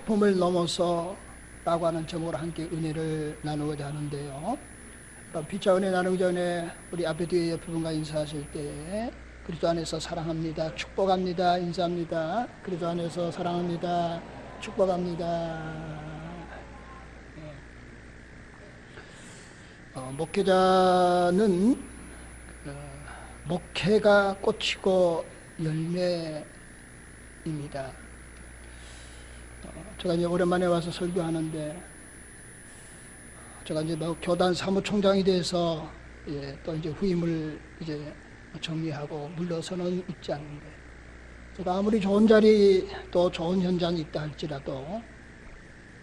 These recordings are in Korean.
폭풍을 넘어서 라고 하는 제목으로 함께 은혜를 나누고자 하는데요. 피차 은혜 나누기 전에 우리 앞에 뒤에 옆에 분과 인사하실 때 그리스도 안에서 사랑합니다, 축복합니다, 인사합니다. 그리스도 안에서 사랑합니다, 축복합니다. 목회자는 목회가 꽃이고 열매입니다. 제가 이제 오랜만에 와서 설교하는데, 제가 이제 교단 사무총장이 돼서 또 이제 후임을 이제 정리하고 물러서는 있지 않는데, 제가 아무리 좋은 자리 또 좋은 현장이 있다 할지라도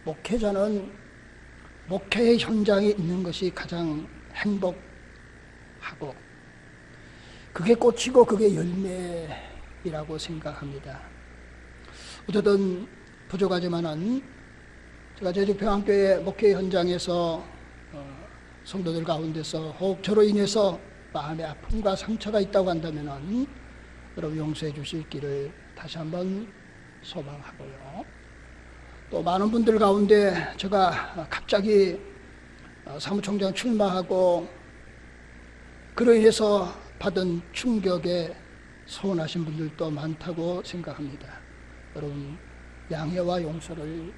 목회자는 목회의 현장에 있는 것이 가장 행복하고 그게 꽃이고 그게 열매이라고 생각합니다. 어쨌든 부족하지만은 제가 제주평안교회 목회 현장에서 성도들 가운데서 혹 저로 인해서 마음의 아픔과 상처가 있다고 한다면은 여러분 용서해 주실 길을 다시 한번 소망하고요. 또 많은 분들 가운데 제가 갑자기 사무총장 출마하고 그로 인해서 받은 충격에 서운하신 분들도 많다고 생각합니다. 여러분 양해와 용서를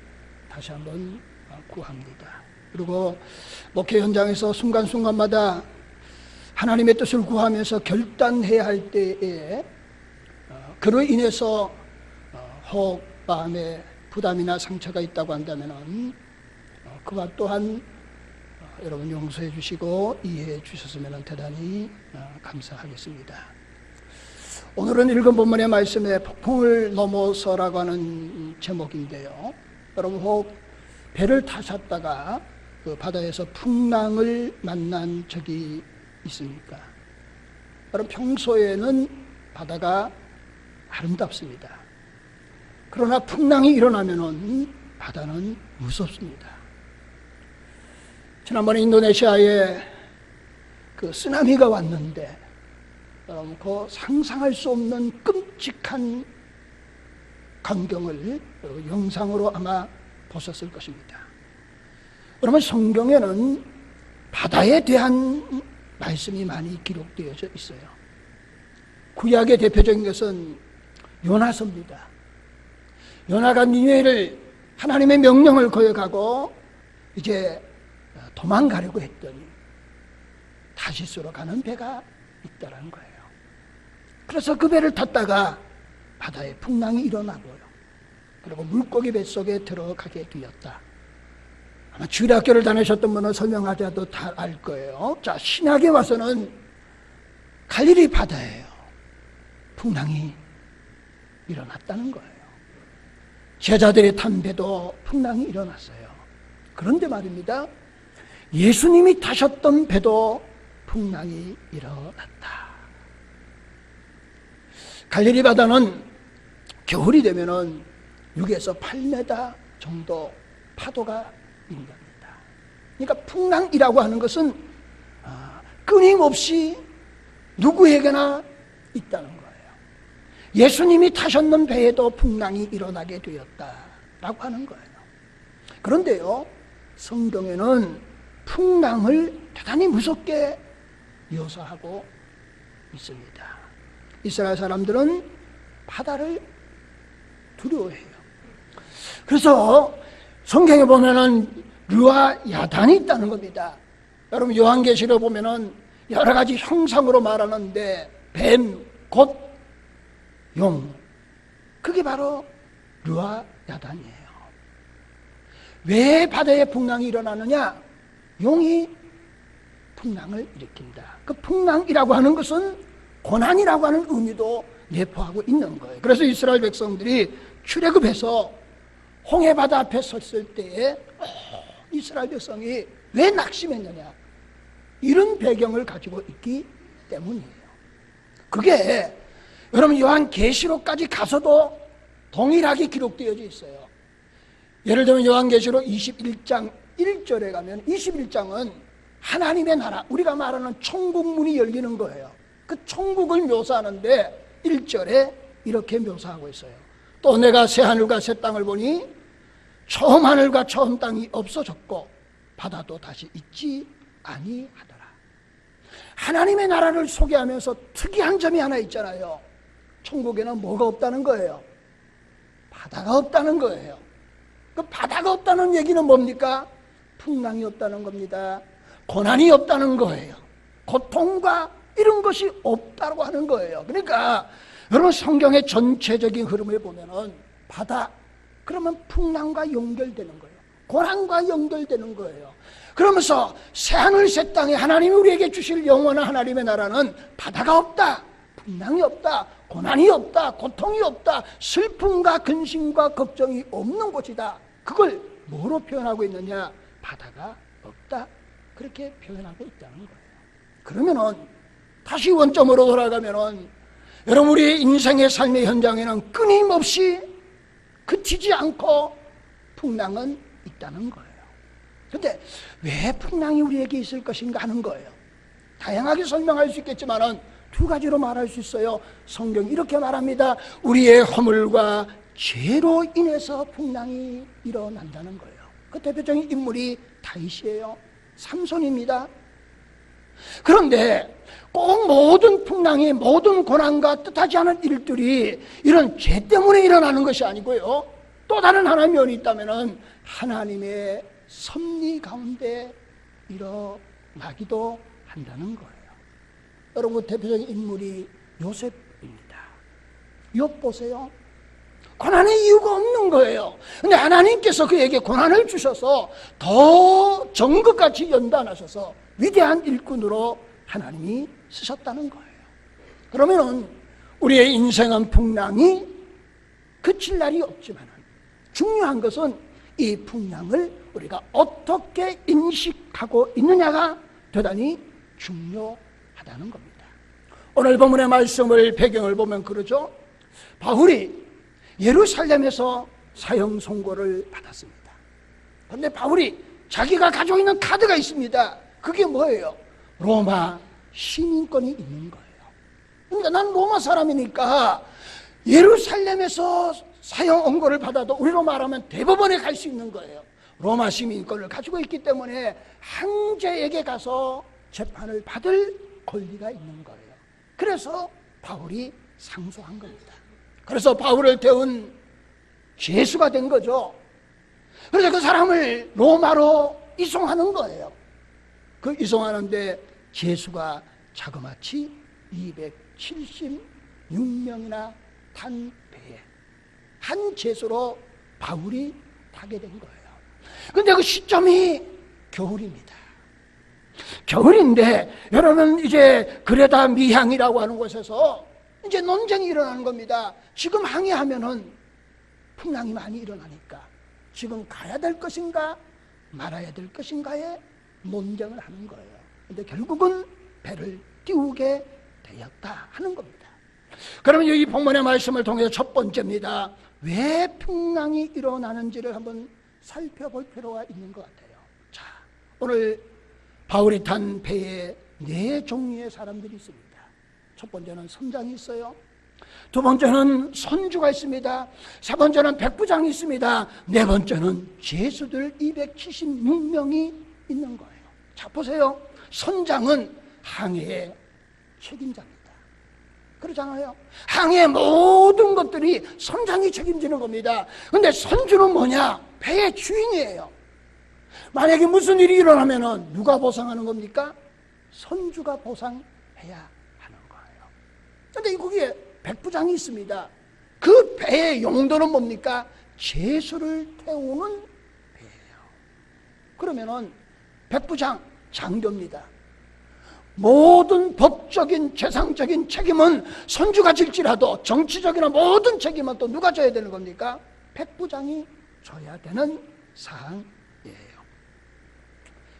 다시 한번 구합니다. 그리고 목회 현장에서 순간순간마다 하나님의 뜻을 구하면서 결단해야 할 때에 그로 인해서 혹 마음에 부담이나 상처가 있다고 한다면 그와 또한 여러분 용서해 주시고 이해해 주셨으면 대단히 감사하겠습니다. 오늘은 읽은 본문의 말씀에 폭풍을 넘어서라고 하는 제목인데요. 여러분 혹 배를 타셨다가 그 바다에서 풍랑을 만난 적이 있습니까? 여러분 평소에는 바다가 아름답습니다. 그러나 풍랑이 일어나면은 바다는 무섭습니다. 지난번에 인도네시아에 그 쓰나미가 왔는데 여러분 그 상상할 수 없는 끔찍한 광경을 여러분 영상으로 아마 보셨을 것입니다. 여러분 성경에는 바다에 대한 말씀이 많이 기록되어져 있어요. 구약의 대표적인 것은 요나서입니다. 요나가 니느웨를 하나님의 명령을 거역하고 이제 도망가려고 했더니 다시스로 가는 배가 있다라는 거예요. 그래서 그 배를 탔다가 바다에 풍랑이 일어나고요. 그리고 물고기 뱃속에 들어가게 되었다. 아마 주일학교를 다니셨던 분은 설명하지 않아도 다 알 거예요. 자, 신약에 와서는 갈릴리 바다예요. 풍랑이 일어났다는 거예요. 제자들이 탄 배도 풍랑이 일어났어요. 그런데 말입니다, 예수님이 타셨던 배도 풍랑이 일어났다. 갈릴리 바다는 겨울이 되면은 6에서 8m 정도 파도가 있는 겁니다. 그러니까 풍랑이라고 하는 것은 끊임없이 누구에게나 있다는 거예요. 예수님이 타셨는 배에도 풍랑이 일어나게 되었다라고 하는 거예요. 그런데요, 성경에는 풍랑을 대단히 무섭게 묘사하고 있습니다. 이스라엘 사람들은 바다를 두려워해요. 그래서 성경에 보면은 르와 야단이 있다는 겁니다. 여러분 요한계시록 보면은 여러 가지 형상으로 말하는데 뱀, 곧 용, 그게 바로 르와 야단이에요. 왜 바다에 풍랑이 일어나느냐? 용이 풍랑을 일으킨다. 그 풍랑이라고 하는 것은 고난이라고 하는 의미도 내포하고 있는 거예요. 그래서 이스라엘 백성들이 출애굽해서 홍해바다 앞에 섰을 때에 이스라엘 백성이 왜 낙심했느냐? 이런 배경을 가지고 있기 때문이에요. 그게 여러분 요한계시록까지 가서도 동일하게 기록되어져 있어요. 예를 들면 요한계시록 21장 1절에 가면 21장은 하나님의 나라, 우리가 말하는 천국문이 열리는 거예요. 그 천국을 묘사하는데 1절에 이렇게 묘사하고 있어요. 또 내가 새 하늘과 새 땅을 보니 처음 하늘과 처음 땅이 없어졌고 바다도 다시 있지 아니하더라. 하나님의 나라를 소개하면서 특이한 점이 하나 있잖아요. 천국에는 뭐가 없다는 거예요? 바다가 없다는 거예요. 그 바다가 없다는 얘기는 뭡니까? 풍랑이 없다는 겁니다. 고난이 없다는 거예요. 고통과 이런 것이 없다고 하는 거예요. 그러니까 여러분 성경의 전체적인 흐름을 보면은 바다 그러면 풍랑과 연결되는 거예요. 고난과 연결되는 거예요. 그러면서 새하늘 새 땅에 하나님이 우리에게 주실 영원한 하나님의 나라는 바다가 없다, 풍랑이 없다, 고난이 없다, 고통이 없다, 슬픔과 근심과 걱정이 없는 곳이다. 그걸 뭐로 표현하고 있느냐? 바다가 없다, 그렇게 표현하고 있다는 거예요. 그러면은 다시 원점으로 돌아가면은 여러분 우리 인생의 삶의 현장에는 끊임없이 그치지 않고 풍랑은 있다는 거예요. 그런데 왜 풍랑이 우리에게 있을 것인가 하는 거예요. 다양하게 설명할 수 있겠지만은 두 가지로 말할 수 있어요. 성경이 이렇게 말합니다. 우리의 허물과 죄로 인해서 풍랑이 일어난다는 거예요. 그 대표적인 인물이 다윗이에요. 삼손입니다. 그런데 꼭 모든 풍랑이 모든 고난과 뜻하지 않은 일들이 이런 죄 때문에 일어나는 것이 아니고요. 또 다른 하나의 면이 있다면 하나님의 섭리 가운데 일어나기도 한다는 거예요. 여러분 대표적인 인물이 요셉입니다. 욥 보세요. 고난의 이유가 없는 거예요. 근데 하나님께서 그에게 고난을 주셔서 더 정글같이 연단하셔서 위대한 일꾼으로 하나님이 쓰셨다는 거예요. 그러면은 우리의 인생은 풍랑이 그칠 날이 없지만 중요한 것은 이 풍랑을 우리가 어떻게 인식하고 있느냐가 대단히 중요하다는 겁니다. 오늘 본문의 말씀을 배경을 보면 그러죠. 바울이 예루살렘에서 사형 선고를 받았습니다. 그런데 바울이 자기가 가지고 있는 카드가 있습니다. 그게 뭐예요? 로마 시민권이 있는 거예요. 그러니까 난 로마 사람이니까 예루살렘에서 사형 언고를 받아도 우리로 말하면 대법원에 갈 수 있는 거예요. 로마 시민권을 가지고 있기 때문에 황제에게 가서 재판을 받을 권리가 있는 거예요. 그래서 바울이 상소한 겁니다. 그래서 바울을 태운 죄수가 된 거죠. 그래서 그 사람을 로마로 이송하는 거예요. 그 이송하는데 죄수가 자그마치 276명이나 탄 배에 한 죄수로 바울이 타게 된 거예요. 근데 그 시점이 겨울입니다. 겨울인데 여러분 이제 그레다 미향이라고 하는 곳에서 이제 논쟁이 일어나는 겁니다. 지금 항해하면은 풍랑이 많이 일어나니까 지금 가야 될 것인가 말아야 될 것인가에 논쟁을 하는 거예요. 근데 결국은 배를 띄우게 되었다 하는 겁니다. 그러면 이 본문의 말씀을 통해서 첫 번째입니다. 왜 풍랑이 일어나는지를 한번 살펴볼 필요가 있는 것 같아요. 자, 오늘 바울이 탄 배에 네 종류의 사람들이 있습니다. 첫 번째는 선장이 있어요. 두 번째는 선주가 있습니다. 세 번째는 백부장이 있습니다. 네 번째는 죄수들 276명이 있는 거예요. 자, 보세요. 선장은 항해의 책임자입니다. 그렇잖아요. 항해의 모든 것들이 선장이 책임지는 겁니다. 근데 선주는 뭐냐? 배의 주인이에요. 만약에 무슨 일이 일어나면 누가 보상하는 겁니까? 선주가 보상해야 하는 거예요. 근데 거기에 백부장이 있습니다. 그 배의 용도는 뭡니까? 죄수를 태우는 배예요. 그러면은 백부장, 장교입니다. 모든 법적인 재상적인 책임은 선주가 질지라도 정치적이나 모든 책임은 또 누가 져야 되는 겁니까? 백부장이 져야 되는 사항이에요.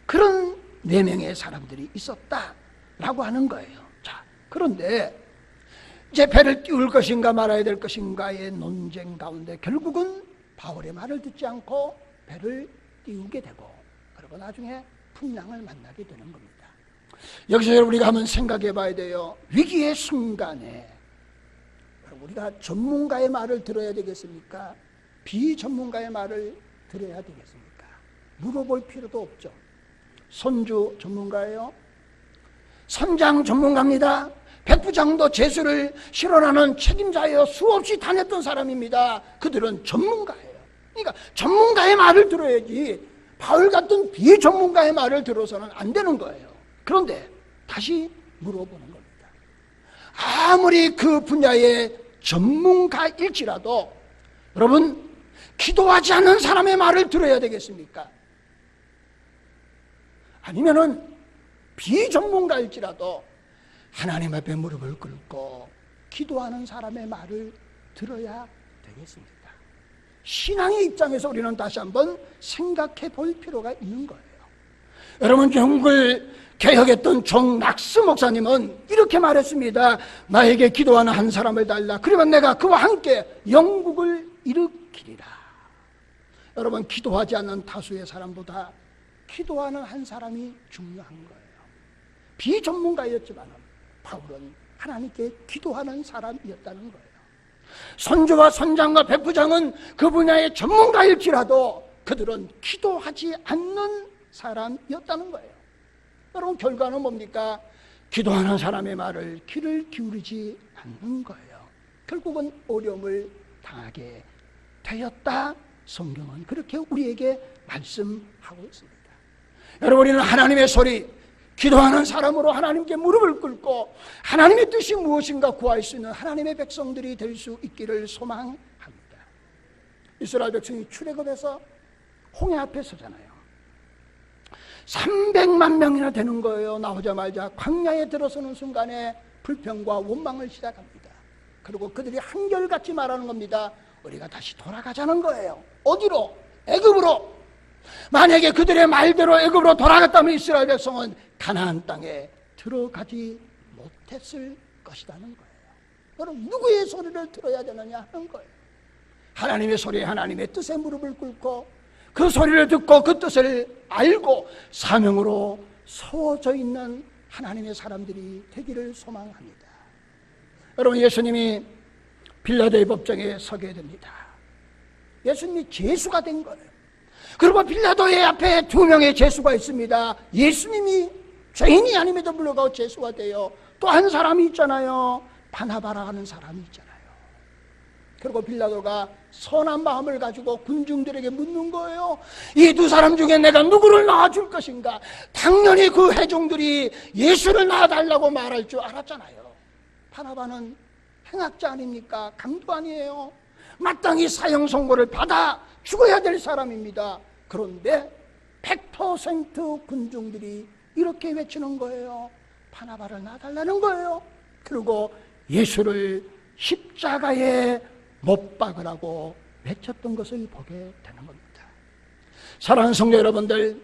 그런 네 명의 사람들이 있었다라고 하는 거예요. 자, 그런데 이제 배를 띄울 것인가 말아야 될 것인가의 논쟁 가운데 결국은 바울의 말을 듣지 않고 배를 띄우게 되고 그리고 나중에 풍랑을 만나게 되는 겁니다. 여기서 우리가 한번 생각해 봐야 돼요. 위기의 순간에 우리가 전문가의 말을 들어야 되겠습니까? 비전문가의 말을 들어야 되겠습니까? 물어볼 필요도 없죠. 손주 전문가예요. 선장 전문가입니다. 백부장도 제수를 실현하는 책임자예요. 수없이 다녔던 사람입니다. 그들은 전문가예요. 그러니까 전문가의 말을 들어야지 바울 같은 비전문가의 말을 들어서는 안 되는 거예요. 그런데 다시 물어보는 겁니다. 아무리 그 분야의 전문가일지라도 여러분, 기도하지 않는 사람의 말을 들어야 되겠습니까? 아니면은 비전문가일지라도 하나님 앞에 무릎을 꿇고 기도하는 사람의 말을 들어야 되겠습니까? 신앙의 입장에서 우리는 다시 한번 생각해 볼 필요가 있는 거예요. 여러분, 영국을 개혁했던 존 낙스 목사님은 이렇게 말했습니다. 나에게 기도하는 한 사람을 달라. 그러면 내가 그와 함께 영국을 일으키리라. 여러분, 기도하지 않는 다수의 사람보다 기도하는 한 사람이 중요한 거예요. 비전문가였지만 바울은 하나님께 기도하는 사람이었다는 거예요. 선주와 선장과 백부장은 그 분야의 전문가일지라도 그들은 기도하지 않는 사람이었다는 거예요. 여러분, 결과는 뭡니까? 기도하는 사람의 말을 귀를 기울이지 않는 거예요. 결국은 어려움을 당하게 되었다. 성경은 그렇게 우리에게 말씀하고 있습니다. 여러분, 우리는 하나님의 소리, 기도하는 사람으로 하나님께 무릎을 꿇고 하나님의 뜻이 무엇인가 구할 수 있는 하나님의 백성들이 될 수 있기를 소망합니다. 이스라엘 백성이 출애굽해서 홍해 앞에 서잖아요. 300만 명이나 되는 거예요. 나오자마자 광야에 들어서는 순간에 불평과 원망을 시작합니다. 그리고 그들이 한결같이 말하는 겁니다. 우리가 다시 돌아가자는 거예요. 어디로? 애굽으로. 만약에 그들의 말대로 애굽으로 돌아갔다면 이스라엘 백성은 가나안 땅에 들어가지 못했을 것이라는 거예요. 여러분, 누구의 소리를 들어야 되느냐 하는 거예요. 하나님의 소리에, 하나님의 뜻에 무릎을 꿇고 그 소리를 듣고 그 뜻을 알고 사명으로 세워져 있는 하나님의 사람들이 되기를 소망합니다. 여러분, 예수님이 빌라도의 법정에 서게 됩니다. 예수님이 제수가 된 거예요. 그리고 빌라도의 앞에 2명의 제수가 있습니다. 예수님이 죄인이 아님에도 불구하고 제수가 돼요. 또 한 사람이 있잖아요. 바나바라 하는 사람이 있잖아요. 그리고 빌라도가 선한 마음을 가지고 군중들에게 묻는 거예요. 이 2사람 중에 내가 누구를 낳아줄 것인가? 당연히 그 회중들이 예수를 낳아달라고 말할 줄 알았잖아요. 바나바는 행악자 아닙니까? 강도 아니에요. 마땅히 사형 선고를 받아 죽어야 될 사람입니다. 그런데 100% 군중들이 이렇게 외치는 거예요. 바나바를 놔달라는 거예요. 그리고 예수를 십자가에 못 박으라고 외쳤던 것을 보게 되는 겁니다. 사랑하는 성도 여러분들,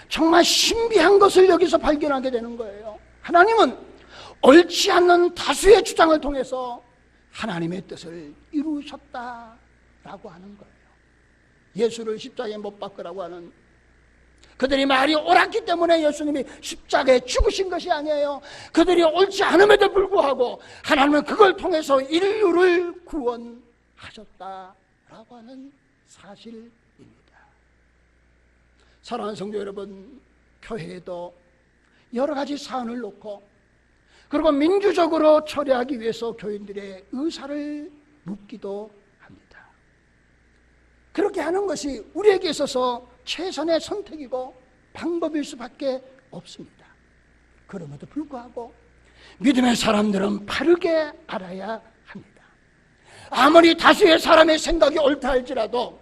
정말 신비한 것을 여기서 발견하게 되는 거예요. 하나님은 옳지 않는 다수의 주장을 통해서 하나님의 뜻을 이루셨다라고 하는 거예요. 예수를 십자가에 못 박으라고 하는 그들이 말이 옳았기 때문에 예수님이 십자가에 죽으신 것이 아니에요. 그들이 옳지 않음에도 불구하고 하나님은 그걸 통해서 인류를 구원하셨다라고 하는 사실입니다. 사랑하는 성도 여러분, 교회에도 여러 가지 사안을 놓고 그리고 민주적으로 처리하기 위해서 교인들의 의사를 묻기도 합니다. 그렇게 하는 것이 우리에게 있어서 최선의 선택이고 방법일 수밖에 없습니다. 그럼에도 불구하고 믿음의 사람들은 바르게 알아야 합니다. 아무리 다수의 사람의 생각이 옳다 할지라도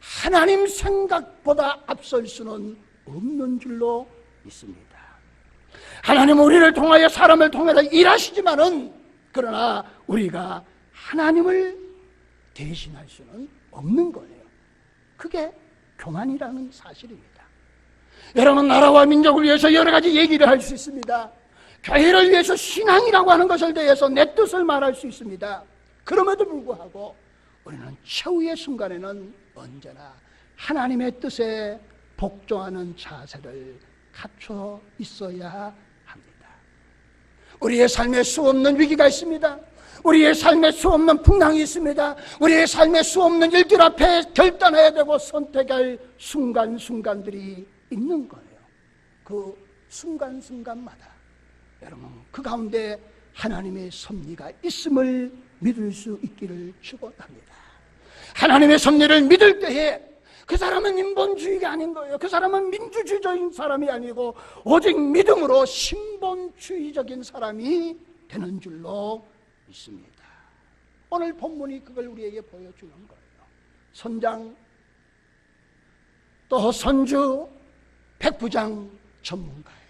하나님 생각보다 앞설 수는 없는 줄로 믿습니다. 하나님은 우리를 통하여 사람을 통해서 일하시지만은 그러나 우리가 하나님을 대신할 수는 없는 거예요. 그게 교만이라는 사실입니다. 여러분, 나라와 민족을 위해서 여러 가지 얘기를 할 수 있습니다. 교회를 위해서 신앙이라고 하는 것을 대해서 내 뜻을 말할 수 있습니다. 그럼에도 불구하고 우리는 최후의 순간에는 언제나 하나님의 뜻에 복종하는 자세를 갖춰 있어야 합니다. 우리의 삶에 수없는 위기가 있습니다. 우리의 삶에 수없는 풍랑이 있습니다. 우리의 삶에 수없는 일들 앞에 결단해야 되고 선택할 순간순간들이 있는 거예요. 그 순간순간마다 여러분 그 가운데 하나님의 섭리가 있음을 믿을 수 있기를 축원합니다. 하나님의 섭리를 믿을 때에 그 사람은 인본주의가 아닌 거예요. 그 사람은 민주주의적인 사람이 아니고 오직 믿음으로 신본주의적인 사람이 되는 줄로 믿습니다. 오늘 본문이 그걸 우리에게 보여주는 거예요. 선장, 또 선주, 백부장 전문가예요.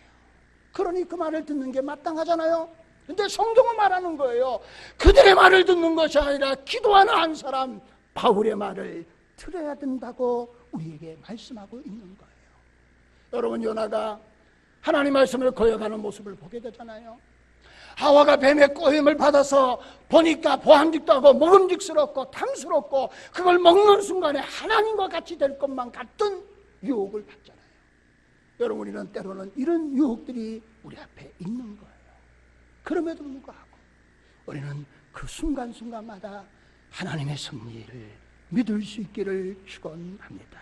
그러니 그 말을 듣는 게 마땅하잖아요. 근데 성경은 말하는 거예요. 그들의 말을 듣는 것이 아니라 기도하는 한 사람 바울의 말을 들어야 된다고 우리에게 말씀하고 있는 거예요. 여러분, 요나가 하나님 말씀을 거역하는 모습을 보게 되잖아요. 하와가 뱀의 꼬임을 받아서 보니까 보암직도 하고 먹음직스럽고 탐스럽고 그걸 먹는 순간에 하나님과 같이 될 것만 같은 유혹을 받잖아요. 여러분, 우리는 때로는 이런 유혹들이 우리 앞에 있는 거예요. 그럼에도 불구하고 우리는 그 순간순간마다 하나님의 섭리를 믿을 수 있기를 축원합니다.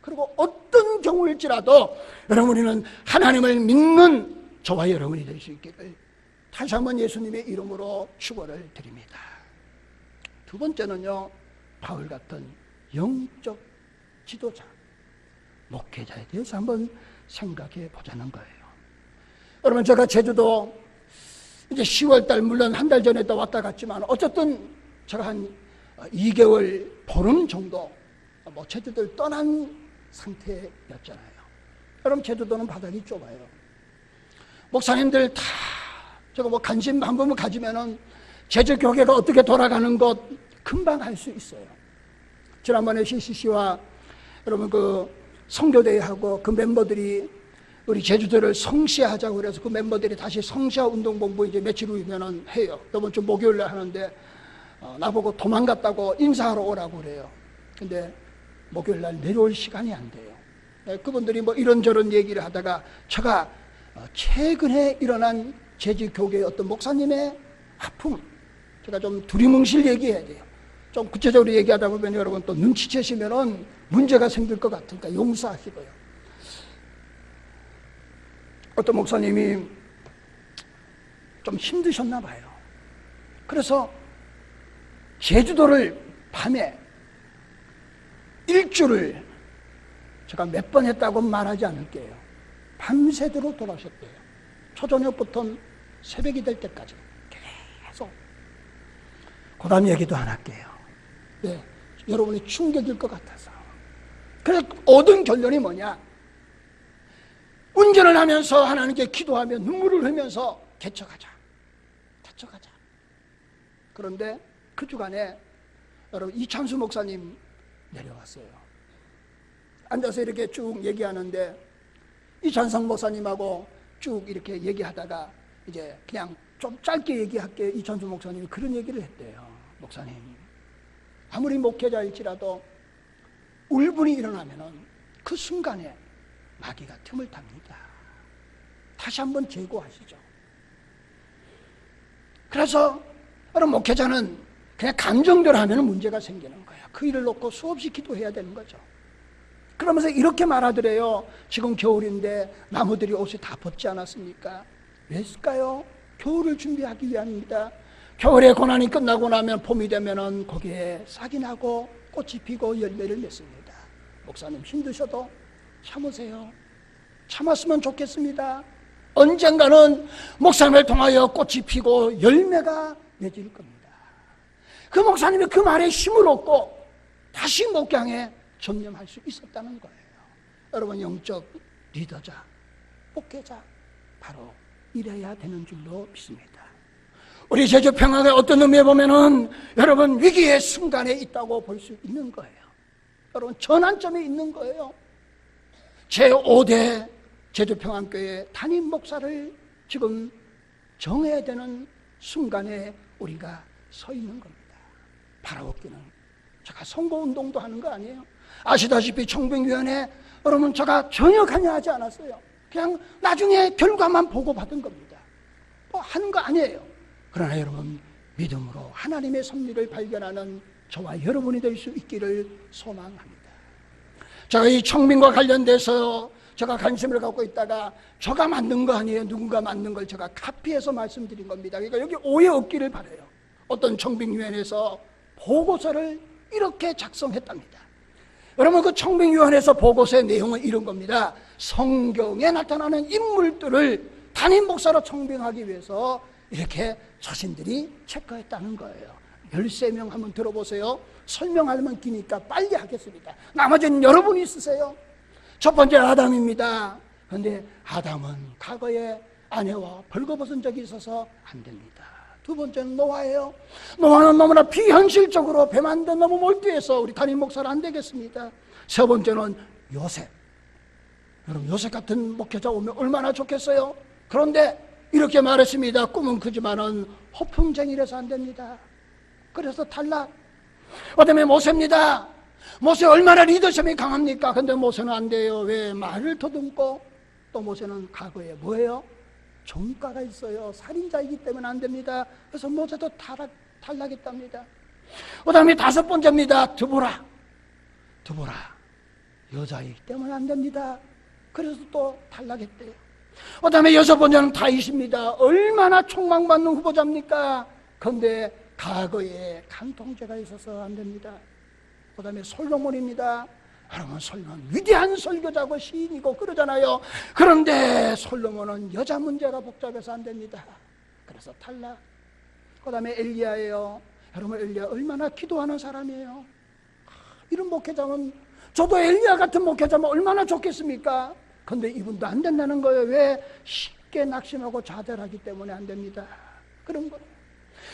그리고 어떤 경우일지라도 여러분, 우리는 하나님을 믿는 저와 여러분이 될 수 있기를 다시 한번 예수님의 이름으로 축원을 드립니다. 두 번째는요, 바울 같은 영적 지도자, 목회자에 대해서 한번 생각해 보자는 거예요. 여러분, 제가 제주도 이제 10월달 물론 한 달 전에 또 왔다 갔지만 어쨌든 제가 한 2개월 보름 정도 제주도를 떠난 상태였잖아요. 여러분, 제주도는 바닥이 좁아요. 목사님들 다 저거 관심 한 번만 가지면은 제주 교회가 어떻게 돌아가는 것 금방 알 수 있어요. 지난번에 CCC와 여러분 그 선교대회하고 그 멤버들이 우리 제주도를 성시하자고 그래서 그 멤버들이 다시 성시화 운동 공부 이제 며칠 후면은 해요. 이번 주 목요일에 하는데 나보고 도망갔다고 인사하러 오라고 그래요. 근데 목요일 날 내려올 시간이 안 돼요. 그분들이 뭐 이런저런 얘기를 하다가 제가 최근에 일어난 제주 교계의 어떤 목사님의 아픔, 제가 좀 두리뭉실 얘기해야 돼요. 좀 구체적으로 얘기하다 보면 여러분 또 눈치채시면은 문제가 생길 것 같으니까 용서하시고요. 어떤 목사님이 좀 힘드셨나 봐요. 그래서 제주도를 밤에 일주를 제가 몇 번 했다고 말하지 않을게요. 밤새도록 돌아오셨대요. 초저녁부터 새벽이 될 때까지 계속. 그 다음 얘기도 안 할게요. 네, 여러분이 충격일 것 같아서. 그래서 얻은 결론이 뭐냐? 운전을 하면서 하나님께 기도하며 눈물을 흘리면서 개척하자. 그런데 그 주간에 여러분 이창수 목사님 내려왔어요. 앉아서 이렇게 쭉 얘기하는데 이찬성 목사님하고 쭉 이렇게 얘기하다가 이제 그냥 좀 짧게 얘기할게요. 이찬수 목사님이 그런 얘기를 했대요. 목사님, 아무리 목회자일지라도 울분이 일어나면은 그 순간에 마귀가 틈을 탑니다. 다시 한번 재고하시죠. 그래서 여러분, 목회자는 그냥 감정대로 하면 문제가 생기는 거예요. 그 일을 놓고 수없이 기도해야 되는 거죠. 그러면서 이렇게 말하더래요. 지금 겨울인데 나무들이 옷이 다 벗지 않았습니까? 왜일까요? 겨울을 준비하기 위함입니다. 겨울의 고난이 끝나고 나면 봄이 되면은 거기에 싹이 나고 꽃이 피고 열매를 맺습니다. 목사님 힘드셔도 참으세요. 참았으면 좋겠습니다. 언젠가는 목사님을 통하여 꽃이 피고 열매가 맺을 겁니다. 그 목사님이 그 말에 힘을 얻고 다시 목양에 전념할 수 있었다는 거예요. 여러분, 영적 리더자, 목회자 바로 이래야 되는 줄로 믿습니다. 우리 제주 평화가 어떤 의미에 보면은 여러분 위기의 순간에 있다고 볼 수 있는 거예요. 여러분, 전환점에 있는 거예요. 제5대 제주평안교회 담임 목사를 지금 정해야 되는 순간에 우리가 서 있는 겁니다. 바라옵기는 제가 선거운동도 하는 거 아니에요. 아시다시피 청빙위원회 여러분 제가 전혀 관여하지 않았어요. 그냥 나중에 결과만 보고 받은 겁니다. 뭐 하는 거 아니에요. 그러나 여러분, 믿음으로 하나님의 섭리를 발견하는 저와 여러분이 될 수 있기를 소망합니다. 제가 이 청빙과 관련돼서 제가 관심을 갖고 있다가 저가 만든 거 아니에요. 누군가 만든 걸 제가 카피해서 말씀드린 겁니다. 그러니까 여기 오해 없기를 바라요. 어떤 청빙위원회에서 보고서를 이렇게 작성했답니다. 여러분, 그 청빙위원회에서 보고서의 내용은 이런 겁니다. 성경에 나타나는 인물들을 담임 목사로 청빙하기 위해서 이렇게 자신들이 체크했다는 거예요. 13명 한번 들어보세요. 설명하려면 기니까 빨리 하겠습니다. 나머지는 여러분이 쓰세요. 첫 번째 아담입니다. 그런데 아담은 과거에 아내와 벌거벗은 적이 있어서 안 됩니다. 두 번째는 노아예요. 노아는 너무나 비현실적으로 배 만든 너무 몰두해서 우리 담임 목사는 안 되겠습니다. 세 번째는 요셉. 여러분, 요셉 같은 목회자 오면 얼마나 좋겠어요? 그런데 이렇게 말했습니다. 꿈은 크지만은 허풍쟁이라서 안 됩니다. 그래서 탈락. 그다음에 모세입니다. 모세 얼마나 리더십이 강합니까? 근데 모세는 안 돼요. 왜? 말을 더듬고, 또 모세는 과거에 뭐예요? 종가가 있어요. 살인자이기 때문에 안 됩니다. 그래서 모세도 탈락했답니다. 그 다음에 다섯 번째입니다. 드보라. 여자이기 때문에 안 됩니다. 그래서 또 탈락했대요. 그 다음에 여섯 번째는 다윗입니다. 얼마나 촉망받는 후보자입니까? 그런데 과거에 간통죄가 있어서 안 됩니다. 그 다음에 솔로몬입니다. 여러분, 솔로몬 위대한 설교자고 시인이고 그러잖아요. 그런데 솔로몬은 여자 문제가 복잡해서 안 됩니다. 그래서 탈락. 그 다음에 엘리야예요. 여러분, 엘리야 얼마나 기도하는 사람이에요. 이런 목회자면, 저도 엘리야 같은 목회자면 얼마나 좋겠습니까? 그런데 이분도 안 된다는 거예요. 왜? 쉽게 낙심하고 좌절하기 때문에 안 됩니다. 그런 거예요.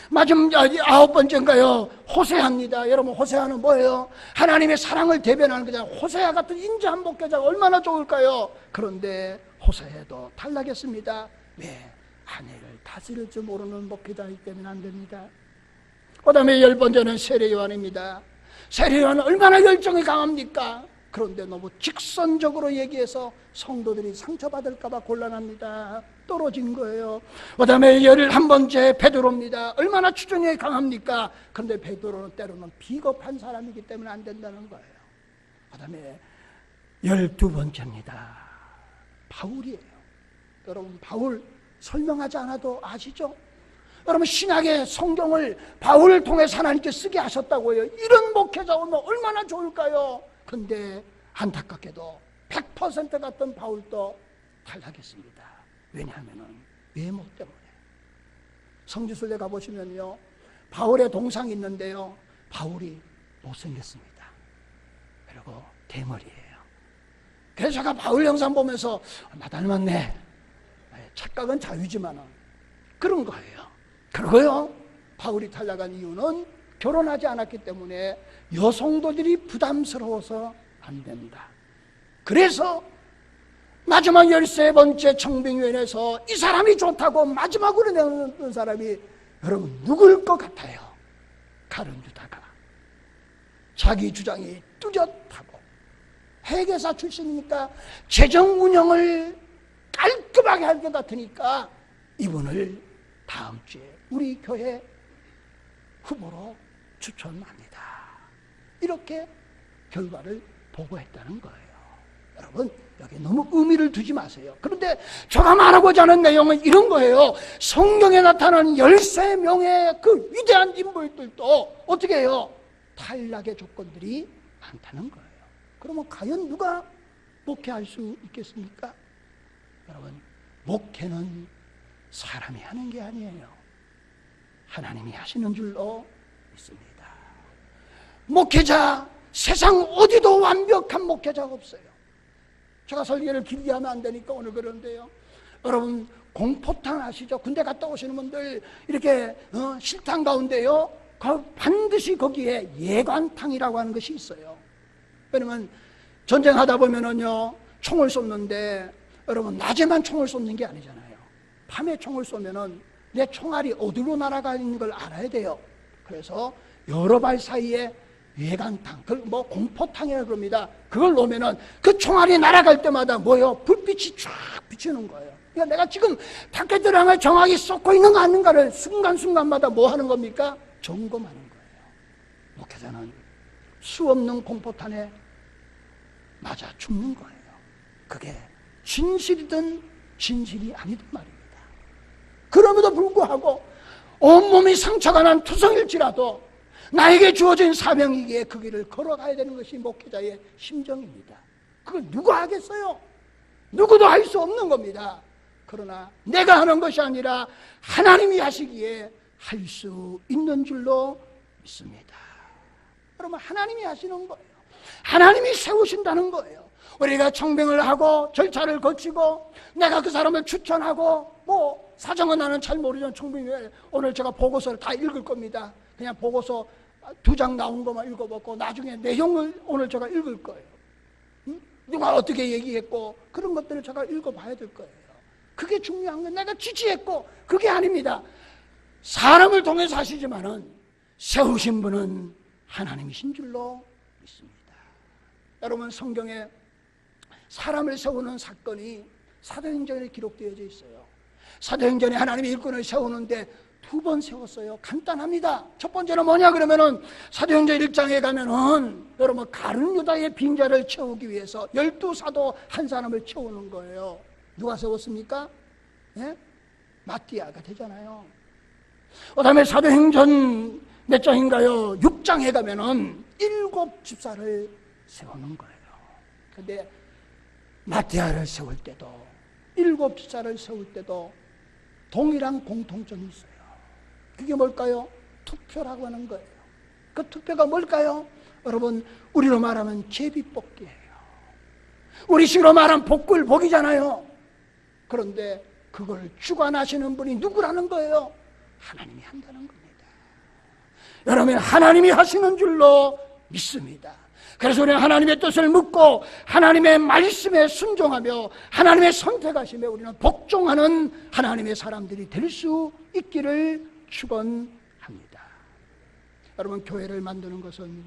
마지막 아홉 번째인가요? 호세아입니다. 여러분, 호세아는 뭐예요? 하나님의 사랑을 대변하는 거잖아요. 호세아 같은 인자한 목회자가 얼마나 좋을까요? 그런데 호세아도 탈락했습니다. 왜? 아내를 다스릴 줄 모르는 목회자이기 때문에 안 됩니다. 그 다음에 열 번째는 세례요한입니다. 세례요한은 얼마나 열정이 강합니까? 그런데 너무 직선적으로 얘기해서 성도들이 상처받을까봐 곤란합니다. 떨어진 거예요. 그 다음에 11번째 베드로입니다. 얼마나 추종력이 강합니까? 그런데 베드로는 때로는 비겁한 사람이기 때문에 안 된다는 거예요. 그 다음에 12번째입니다. 바울이에요. 여러분, 바울 설명하지 않아도 아시죠? 여러분, 신약의 성경을 바울을 통해서 하나님께 쓰게 하셨다고요. 이런 목회자 오면 얼마나 좋을까요? 근데 안타깝게도 100% 같은 바울도 탈락했습니다. 왜냐하면 외모 때문에. 성지순례 가보시면요, 바울의 동상이 있는데요, 바울이 못생겼습니다. 그리고 대머리예요. 그래서 제가 바울 영상 보면서 나 닮았네. 착각은 자유지만은 그런 거예요. 그리고요, 바울이 탈락한 이유는 결혼하지 않았기 때문에 여성도들이 부담스러워서 안 된다. 그래서 마지막 13번째 청빙위원회에서 이 사람이 좋다고 마지막으로 내놓은 사람이 여러분 누구일 것 같아요? 가룟 유다가. 자기 주장이 뚜렷하고 회계사 출신이니까 재정 운영을 깔끔하게 할 것 같으니까 이분을 다음 주에 우리 교회 후보로 추천합니다. 이렇게 결과를 보고했다는 거예요. 여러분, 여기 너무 의미를 두지 마세요. 그런데 제가 말하고자 하는 내용은 이런 거예요. 성경에 나타나는 13명의 그 위대한 인물들도 어떻게 해요? 탈락의 조건들이 많다는 거예요. 그러면 과연 누가 목회할 수 있겠습니까? 여러분, 목회는 사람이 하는 게 아니에요. 하나님이 하시는 줄로 믿습니다. 목회자, 세상 어디도 완벽한 목회자가 없어요. 제가 설교를 길게 하면 안 되니까 오늘 그러는데요, 여러분 공포탕 아시죠? 군대 갔다 오시는 분들 이렇게 실탕 가운데요, 반드시 거기에 예관탕이라고 하는 것이 있어요. 왜냐면 전쟁하다 보면은요, 총을 쏘는데 여러분 낮에만 총을 쏘는 게 아니잖아요. 밤에 총을 쏘면은 내 총알이 어디로 날아가는 걸 알아야 돼요. 그래서 여러 발 사이에 예관탕, 그걸 뭐 공포탕이라고 그럽니다. 그걸 놓으면은 그 총알이 날아갈 때마다 뭐요? 불빛이 쫙 비치는 거예요. 그러니까 내가 지금 밖에 들어가면 정확히 쏟고 있는 거 아닌가를 순간순간마다 뭐 하는 겁니까? 점검하는 거예요. 목회자는 수없는 공포탄에 맞아 죽는 거예요. 그게 진실이든 진실이 아니든 말입니다. 그럼에도 불구하고 온몸이 상처가 난 투성일지라도 나에게 주어진 사명이기에 그 길을 걸어가야 되는 것이 목회자의 심정입니다. 그걸 누가 하겠어요? 누구도 할 수 없는 겁니다. 그러나 내가 하는 것이 아니라 하나님이 하시기에 할 수 있는 줄로 믿습니다. 여러분, 하나님이 하시는 거예요. 하나님이 세우신다는 거예요. 우리가 청빙을 하고 절차를 거치고 내가 그 사람을 추천하고 뭐 사정은 나는 잘 모르지만 청빙회 오늘 제가 보고서를 다 읽을 겁니다. 그냥 보고서 2장 나온 것만 읽어보고 나중에 내용을 오늘 제가 읽을 거예요. 누가 어떻게 얘기했고 그런 것들을 제가 읽어봐야 될 거예요. 그게 중요한 건 내가 지지했고 그게 아닙니다. 사람을 통해서 하시지만은 세우신 분은 하나님이신 줄로 믿습니다. 여러분, 성경에 사람을 세우는 사건이 사도행전에 기록되어져 있어요. 사도행전에 하나님이 일꾼을 세우는데 2번 세웠어요. 간단합니다. 첫 번째는 뭐냐 그러면은 사도행전 1장에 가면은 여러분 가룟 유다의 빈자를 채우기 위해서 12사도 한 사람을 채우는 거예요. 누가 세웠습니까? 예? 마띠아가 되잖아요. 그 다음에 사도행전 몇 장인가요? 6장에 가면은 7 집사를 세우는 거예요. 근데 마띠아를 세울 때도 7 집사를 세울 때도 동일한 공통점이 있어요. 그게 뭘까요? 투표라고 하는 거예요. 그 투표가 뭘까요? 여러분, 우리로 말하면 제비뽑기예요. 우리식으로 말하면 복굴복이잖아요. 그런데 그걸 주관하시는 분이 누구라는 거예요? 하나님이 한다는 겁니다. 여러분, 하나님이 하시는 줄로 믿습니다. 그래서 우리는 하나님의 뜻을 묻고 하나님의 말씀에 순종하며 하나님의 선택하심에 우리는 복종하는 하나님의 사람들이 될 수 있기를 축원합니다. 여러분, 교회를 만드는 것은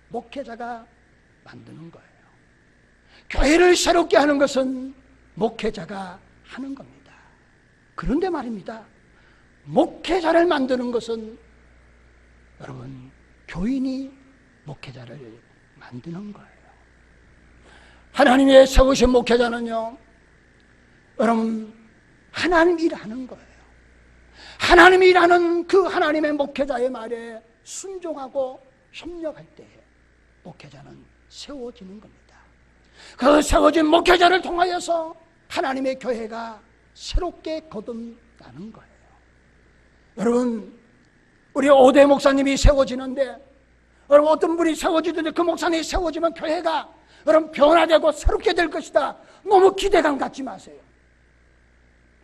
목회자가 만드는 거예요. 교회를 새롭게 하는 것은 목회자가 하는 겁니다. 그런데 말입니다, 목회자를 만드는 것은 여러분 교인이 목회자를 만드는 거예요. 하나님의 세우신 목회자는요, 여러분 하나님 일하는 거예요. 하나님이 일하는 그 하나님의 목회자의 말에 순종하고 협력할 때 목회자는 세워지는 겁니다. 그 세워진 목회자를 통하여서 하나님의 교회가 새롭게 거듭나는 거예요. 여러분, 우리 5대 목사님이 세워지는데, 여러분 어떤 분이 세워지는데 그 목사님이 세워지면 교회가 여러분 변화되고 새롭게 될 것이다. 너무 기대감 갖지 마세요.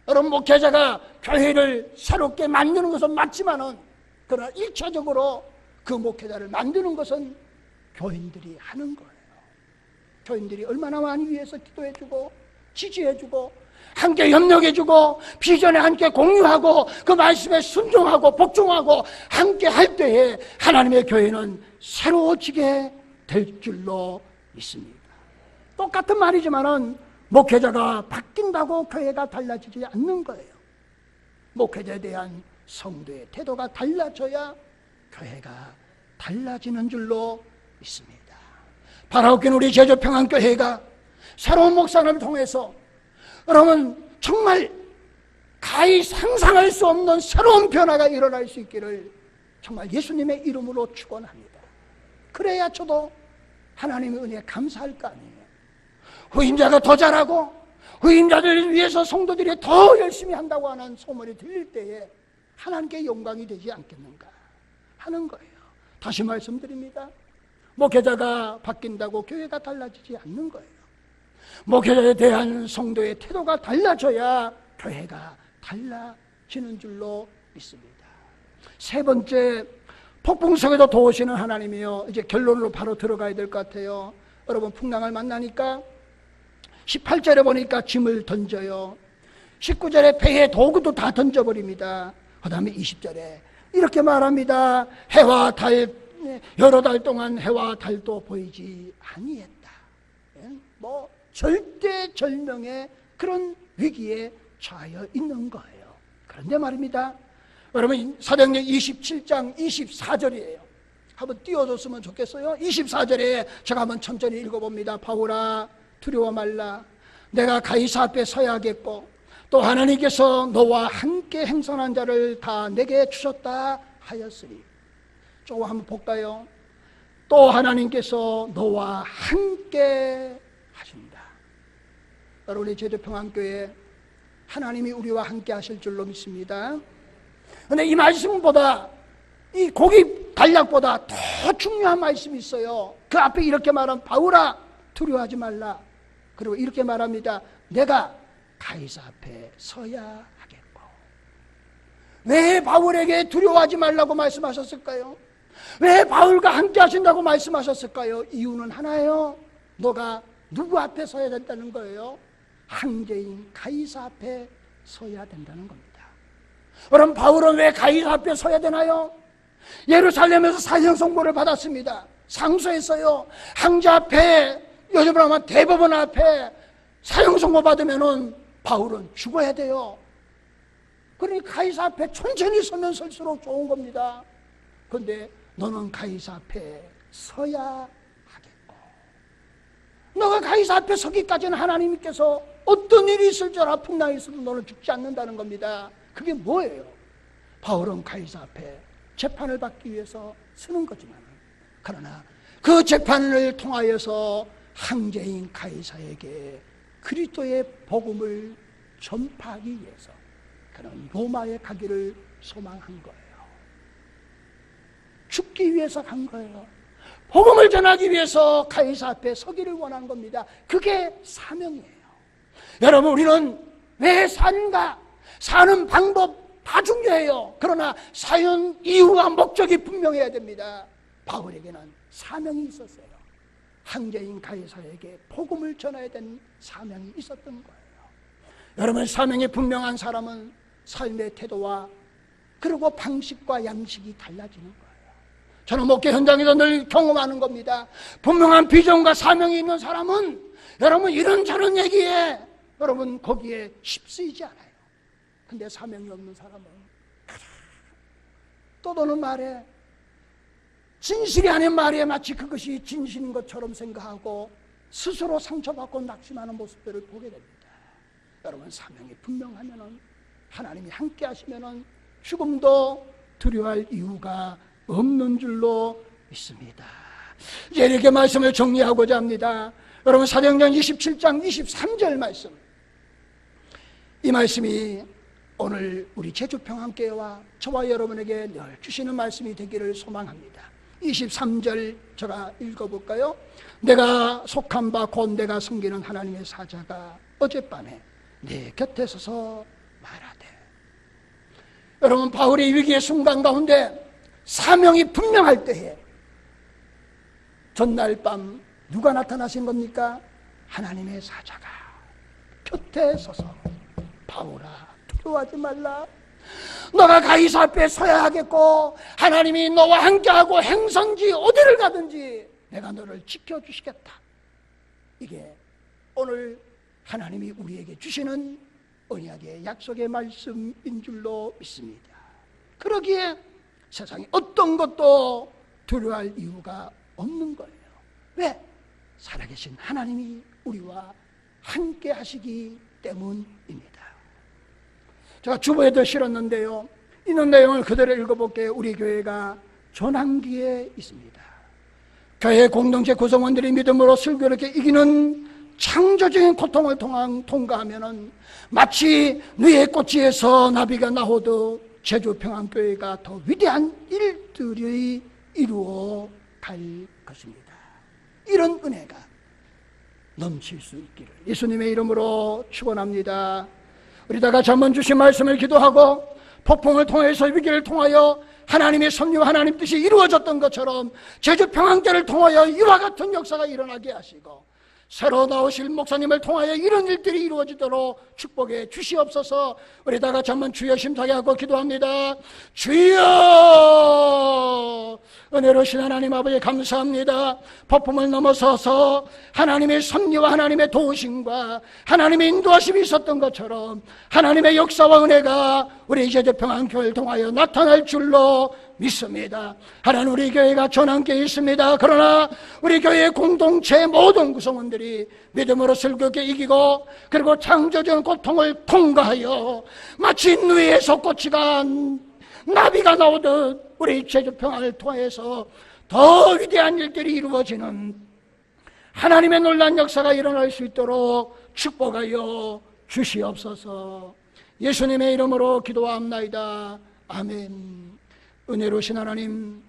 여러분, 목회자가 교회를 새롭게 만드는 것은 맞지만은 그러나 1차적으로 그 목회자를 만드는 것은 교인들이 하는 거예요. 교인들이 얼마나 많이 위해서 기도해주고 지지해주고 함께 협력해주고 비전에 함께 공유하고 그 말씀에 순종하고 복종하고 함께 할 때에 하나님의 교회는 새로워지게 될 줄로 믿습니다. 똑같은 말이지만은 목회자가 바뀐다고 교회가 달라지지 않는 거예요. 목회자에 대한 성도의 태도가 달라져야 교회가 달라지는 줄로 믿습니다. 바라옵기는 우리 제주평안교회가 새로운 목사를 통해서 여러분 정말 가히 상상할 수 없는 새로운 변화가 일어날 수 있기를 정말 예수님의 이름으로 축원합니다. 그래야 저도 하나님의 은혜에 감사할 거 아니에요. 후임자가 더 잘하고 후임자들을 위해서 성도들이 더 열심히 한다고 하는 소문이 들릴 때에 하나님께 영광이 되지 않겠는가 하는 거예요. 다시 말씀드립니다. 목회자가 바뀐다고 교회가 달라지지 않는 거예요. 목회자에 대한 성도의 태도가 달라져야 교회가 달라지는 줄로 믿습니다. 세 번째, 폭풍 속에도 도우시는 하나님이요. 이제 결론으로 바로 들어가야 될 것 같아요. 여러분, 풍랑을 만나니까 18절에 보니까 짐을 던져요. 19절에 배에 도구도 다 던져버립니다. 그 다음에 20절에 이렇게 말합니다. 해와 달, 여러 달 동안 해와 달도 보이지 아니했다. 뭐 절대절명의 그런 위기에 처하여 있는 거예요. 그런데 말입니다, 여러분, 사도행전 27장 24절이에요. 한번 띄워줬으면 좋겠어요. 24절에 제가 한번 천천히 읽어봅니다. 바울아, 두려워 말라. 내가 가이사 앞에 서야겠고 또 하나님께서 너와 함께 행선한 자를 다 내게 주셨다 하였으니. 조금 한번 볼까요? 또 하나님께서 너와 함께 하신다. 여러분의 제주평안교회 하나님이 우리와 함께 하실 줄로 믿습니다. 그런데 이 말씀보다, 이 고기 간략보다 더 중요한 말씀이 있어요. 그 앞에 이렇게 말한, 바울아 두려워하지 말라. 그리고 이렇게 말합니다. 내가 가이사 앞에 서야 하겠고. 왜 바울에게 두려워하지 말라고 말씀하셨을까요? 왜 바울과 함께 하신다고 말씀하셨을까요? 이유는 하나예요. 너가 누구 앞에 서야 된다는 거예요? 황제인 가이사 앞에 서야 된다는 겁니다. 그럼 바울은 왜 가이사 앞에 서야 되나요? 예루살렘에서 사형 선고를 받았습니다. 상소했어요. 황제 앞에, 요즘으로 하면 대법원 앞에 사형 선고 받으면은 바울은 죽어야 돼요. 그러니 가이사 앞에 천천히 서면 설수록 좋은 겁니다. 그런데 너는 가이사 앞에 서야 하겠고, 너가 가이사 앞에 서기까지는 하나님께서 어떤 일이 있을 줄 아픈 날 있어도 너는 죽지 않는다는 겁니다. 그게 뭐예요? 바울은 가이사 앞에 재판을 받기 위해서 서는 거지만, 그러나 그 재판을 통하여서 황제인 가이사에게 그리스도의 복음을 전파하기 위해서 그는 로마에 가기를 소망한 거예요. 죽기 위해서 간 거예요. 복음을 전하기 위해서 가이사 앞에 서기를 원한 겁니다. 그게 사명이에요. 여러분, 우리는 왜 사는가? 사는 방법 다 중요해요. 그러나 사연 이유와 목적이 분명해야 됩니다. 바울에게는 사명이 있었어요. 황제인 가이사에게 복음을 전해야 되는 사명이 있었던 거예요. 여러분, 사명이 분명한 사람은 삶의 태도와 그리고 방식과 양식이 달라지는 거예요. 저는 목회 현장에서 늘 경험하는 겁니다. 분명한 비전과 사명이 있는 사람은 여러분 이런저런 얘기에 여러분 거기에 휩쓰이지 않아요. 근데 사명이 없는 사람은 떠도는 말에, 진실이 아닌 말에 마치 그것이 진실인 것처럼 생각하고 스스로 상처받고 낙심하는 모습들을 보게 됩니다. 여러분, 사명이 분명하면은, 하나님이 함께 하시면은 죽음도 두려워할 이유가 없는 줄로 믿습니다. 이제 이렇게 말씀을 정리하고자 합니다. 여러분, 사도행전 27장 23절 말씀, 이 말씀이 오늘 우리 제주평안교회와 저와 여러분에게 늘 주시는 말씀이 되기를 소망합니다. 23절 제가 읽어볼까요? 내가 속한 바 곧 내가 섬기는 하나님의 사자가 어젯밤에 내 곁에 서서 말하되. 여러분, 바울의 위기의 순간 가운데 사명이 분명할 때에 전날 밤 누가 나타나신 겁니까? 하나님의 사자가 곁에 서서 바울아 두려워하지 말라. 너가 가이사 앞에 서야 하겠고 하나님이 너와 함께하고 행선지 어디를 가든지 내가 너를 지켜주시겠다. 이게 오늘 하나님이 우리에게 주시는 언약의 약속의 말씀인 줄로 믿습니다. 그러기에 세상에 어떤 것도 두려워할 이유가 없는 거예요. 왜? 살아계신 하나님이 우리와 함께 하시기 때문입니다. 제가 주보에도 실었는데요, 있는 내용을 그대로 읽어볼게요. 우리 교회가 전환기에 있습니다. 교회 공동체 구성원들이 믿음으로 슬기롭게 이기는 창조적인 고통을 통과하면은 마치 누에 꽃지에서 나비가 나오듯 제주평안교회가 더 위대한 일들이 이루어 갈 것입니다. 이런 은혜가 넘칠 수 있기를 예수님의 이름으로 축원합니다. 우리 다 같이 한번 주신 말씀을 기도하고 폭풍을 통해서 위기를 통하여 하나님의 섭리와 하나님 뜻이 이루어졌던 것처럼 제주평안교회를 통하여 이와 같은 역사가 일어나게 하시고 새로 나오실 목사님을 통하여 이런 일들이 이루어지도록 축복해 주시옵소서. 우리 다 같이 한번 주여 심사게 하고 기도합니다. 주여, 은혜로우신 하나님 아버지 감사합니다. 폭풍을 넘어서서 하나님의 섭리와 하나님의 도우심과 하나님의 인도하심이 있었던 것처럼 하나님의 역사와 은혜가 우리 제주평안교회를 통하여 나타날 줄로 믿습니다. 하나님, 우리 교회가 전환교회 있습니다. 그러나 우리 교회의 공동체의 모든 구성원들이 믿음으로 슬기롭게 이기고 그리고 창조적인 고통을 통과하여 마치 누이에서 꽃이가 나비가 나오듯 우리 제주평안을 통해서 더 위대한 일들이 이루어지는 하나님의 놀라운 역사가 일어날 수 있도록 축복하여 주시옵소서. 예수님의 이름으로 기도합나이다. 아멘. 은혜로우신 하나님,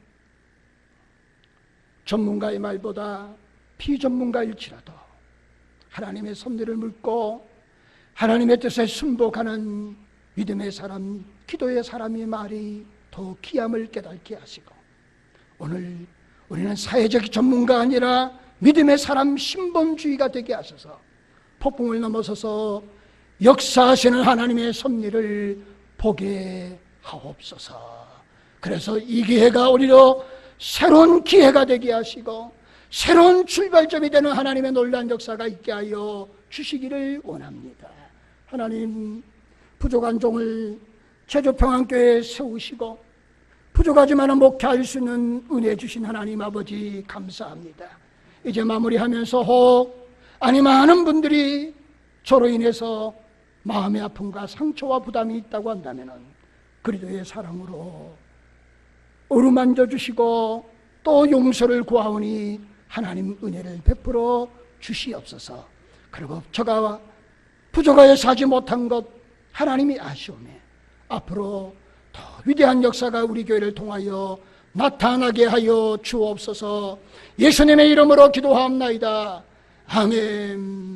전문가의 말보다 비전문가일지라도 하나님의 섭리를 묻고 하나님의 뜻에 순복하는 믿음의 사람, 기도의 사람의 말이 더 귀함을 깨닫게 하시고, 오늘 우리는 사회적 전문가가 아니라 믿음의 사람, 신본주의가 되게 하셔서 폭풍을 넘어서서 역사하시는 하나님의 섭리를 보게 하옵소서. 그래서 이 기회가 우리로 새로운 기회가 되게 하시고 새로운 출발점이 되는 하나님의 놀라운 역사가 있게 하여 주시기를 원합니다. 하나님, 부족한 종을 제주평안교회에 세우시고 부족하지만 목회할 수 있는 은혜 주신 하나님 아버지 감사합니다. 이제 마무리하면서 혹 아니 많은 분들이 저로 인해서 마음의 아픔과 상처와 부담이 있다고 한다면 그리스도의 사랑으로 어루만져 주시고 또 용서를 구하오니 하나님 은혜를 베풀어 주시옵소서. 그리고 저가 부족하여 사지 못한 것 하나님이 아시오매 앞으로 더 위대한 역사가 우리 교회를 통하여 나타나게 하여 주옵소서. 예수님의 이름으로 기도하옵나이다. 아멘.